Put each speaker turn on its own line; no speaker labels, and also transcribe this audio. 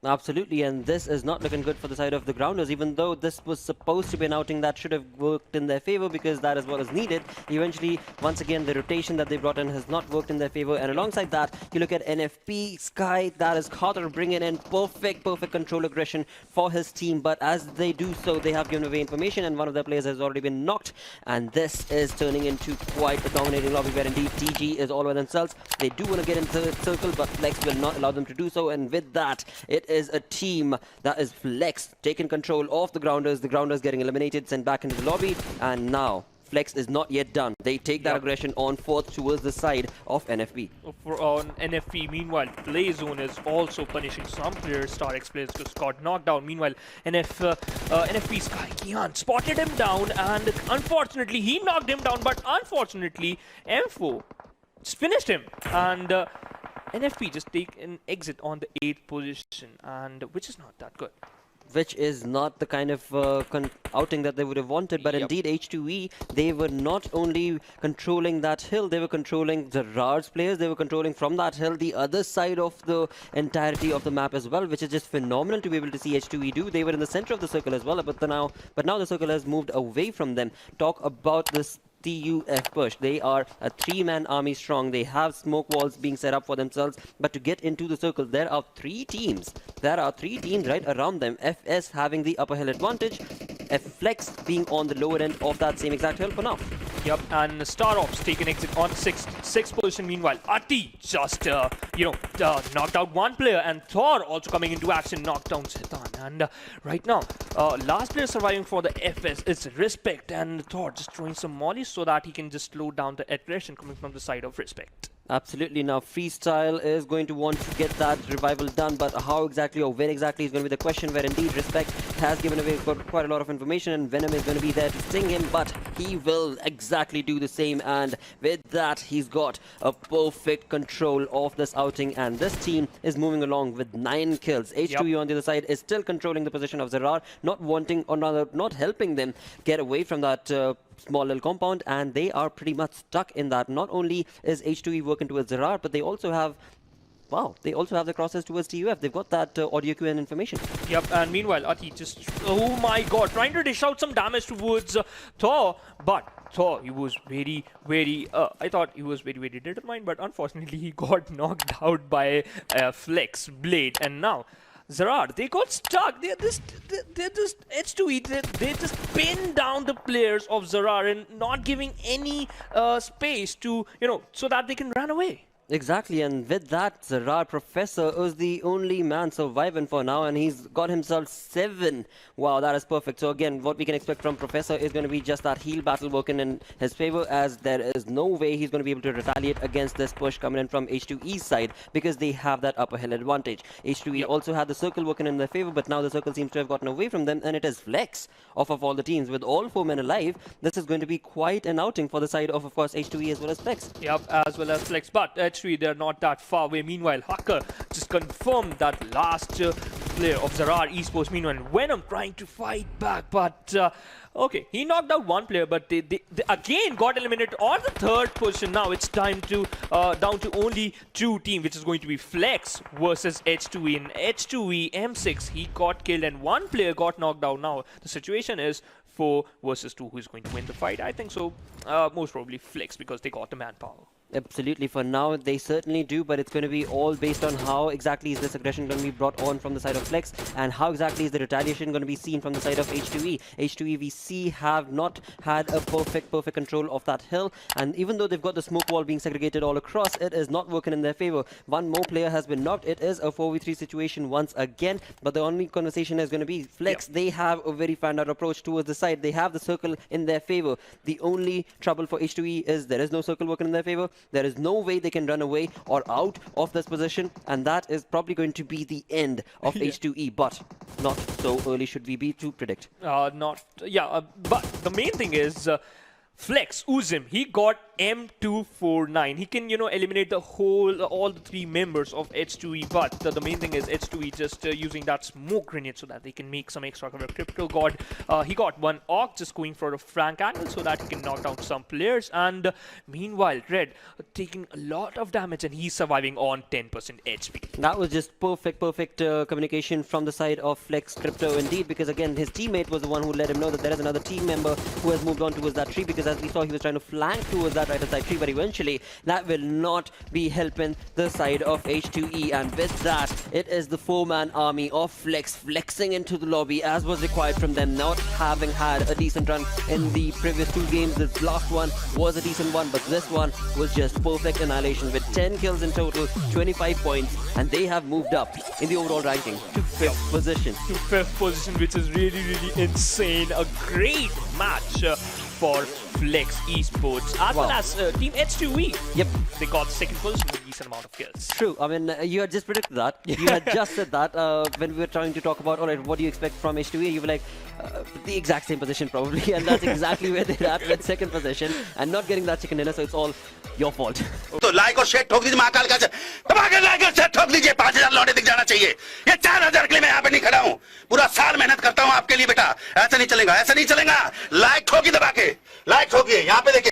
Absolutely, and this is not looking good for the side of the Grounders, even though this was supposed to be an outing that should have worked in their favor because that is what is needed. Eventually, once again, the rotation that they brought in has not worked in their favor, and alongside that, you look at NFPSKY, that is Khatar bringing in perfect control aggression for his team, but as they do so, they have given away information, and one of their players has already been knocked, and this is turning into quite a dominating lobby where indeed TG is all by themselves. They do want to get into the circle, but Flex will not allow them to do so, and with that, it is a team that is Flex taking control of the Grounders getting eliminated, sent back into the lobby, and now Flex is not yet done. They take that aggression on forth towards the side of NFP.
On NFP, meanwhile, Play Zone is also punishing some players, StarXOPS players, just got knocked down. Meanwhile, NFPSKY Kian spotted him down, and unfortunately, he knocked him down, but unfortunately, M4 just finished him. And NFP just take an exit on the 8th position, and which is not that good.
Which is not the kind of outing that they would have wanted, but indeed H2E, they were not only controlling that hill, they were controlling Zarar's players, they were controlling from that hill the other side of the entirety of the map as well, which is just phenomenal to be able to see H2E do. They were in the center of the circle as well, but now the circle has moved away from them. Talk about this TUF push. They are a 3-man army strong. They have smoke walls being set up for themselves, but to get into the circle, there are 3 teams. There are 3 teams right around them. FS having the upper hill advantage, Flex being on the lower end of that same exact hill for now.
Yep, and StarXOPS take an exit on 6th position. Meanwhile, Ati just, knocked out one player, and Thor also coming into action, knocked down Sitan. And right now, last player surviving for the FS is Respect, and Thor just throwing some mollies so that he can just slow down the aggression coming from the side of Respect.
Absolutely. Now FreeStyle is going to want to get that revival done, but how exactly or when exactly is going to be the question, where indeed Respect has given away quite a lot of information, and Venom is going to be there to sting him, but he will exactly do the same, and with that he's got a perfect control of this outing, and this team is moving along with 9 kills. H2E on the other side is still controlling the position of Zarar, not wanting, or rather not helping them get away from that small little compound, and they are pretty much stuck in that. Not only is H2E working towards Zarar, but they also have the crosses towards TUF. They've got that audio queue and information.
Yep, and meanwhile, Ati just, oh my god, trying to dish out some damage towards Thor, but Thor, he was very, I thought he was very determined, but unfortunately he got knocked out by Flex Blade, and now Zarar, they got stuck. They're just H2E. They just pin down the players of Zarar and not giving any space to, so that they can run away.
Exactly, and with that, Zarar Professor is the only man surviving for now, and he's got himself 7. Wow, that is perfect. So again, what we can expect from Professor is going to be just that heal battle working in his favor, as there is no way he's going to be able to retaliate against this push coming in from H2E's side, because they have that upper hill advantage. H2E also had the circle working in their favor, but now the circle seems to have gotten away from them, and it is Flex of all the teams. With all 4 men alive, this is going to be quite an outing for the side of course, H2E as well as Flex.
Yep, as well as Flex, but H2E, they're not that far away. Meanwhile, Hacker just confirmed that last player of Zarar Esports. Meanwhile, Venom trying to fight back, but okay, he knocked out one player, but they again got eliminated on the 3rd position. Now it's time to down to only 2 teams, which is going to be Flex versus H2E. And H2E M6, he got killed, and 1 player got knocked down. Now the situation is 4 versus 2. Who is going to win the fight? I think so. Most probably Flex, because they got the manpower.
Absolutely, for now they certainly do, but it's going to be all based on how exactly is this aggression going to be brought on from the side of Flex, and how exactly is the retaliation going to be seen from the side of H2E. H2E we see have not had a perfect control of that hill, and even though they've got the smoke wall being segregated all across, it is not working in their favor. 1 more player has been knocked. It is a 4v3 situation once again, but the only conversation is going to be Flex. They have a very fanned out approach towards the side. They have the circle in their favor. The only trouble for H2E is there is no circle working in their favor. There is no way they can run away or out of this position, and that is probably going to be the end of H2E, but not so early should we be to predict.
But the main thing is Flex, Uzim, he got M249. He can, eliminate all the 3 members of H2E, but the main thing is H2E just using that smoke grenade so that they can make some extra cover. Crypto he got 1 AUG just going for a flank angle so that he can knock down some players, and meanwhile, Red taking a lot of damage and he's surviving on 10% HP.
That was just perfect communication from the side of Flex Crypto indeed, because again, his teammate was the one who let him know that there is another team member who has moved on towards that tree, because as we saw, he was trying to flank towards that right-hand side tree, but eventually that will not be helping the side of H2E, and with that, it is the 4-man army of Flex flexing into the lobby as was required from them, not having had a decent run in the previous 2 games. The last one was a decent one, but this one was just perfect annihilation with 10 kills in total, 25 points, and they have moved up in the overall ranking to 5th position.
To 5th position, which is really, really insane. A great match for Flex Esports, as well as Team H2E.
Yep.
They got 2nd position with a decent amount of kills.
True. I mean, you had just predicted that. You had just said that when we were trying to talk about, all right, what do you expect from H2E? You were like, the exact same position probably, and that's exactly where they're at with 2nd position and not getting that chicken dinner, so it's all your fault.
तो like और share ठोक दीजिए महाकाल का दबा के like और share ठोक दीजिए 5000 लौटे दिख जाना चाहिए ये 4000 के लिए मैं यहाँ पे नहीं खड़ा हूँ पूरा साल मेहनत करता हूँ आपके लिए बेटा ऐसा नहीं चलेगा लाइक ठोकी दबा के लाइक ठोकिए यहाँ पे देखिए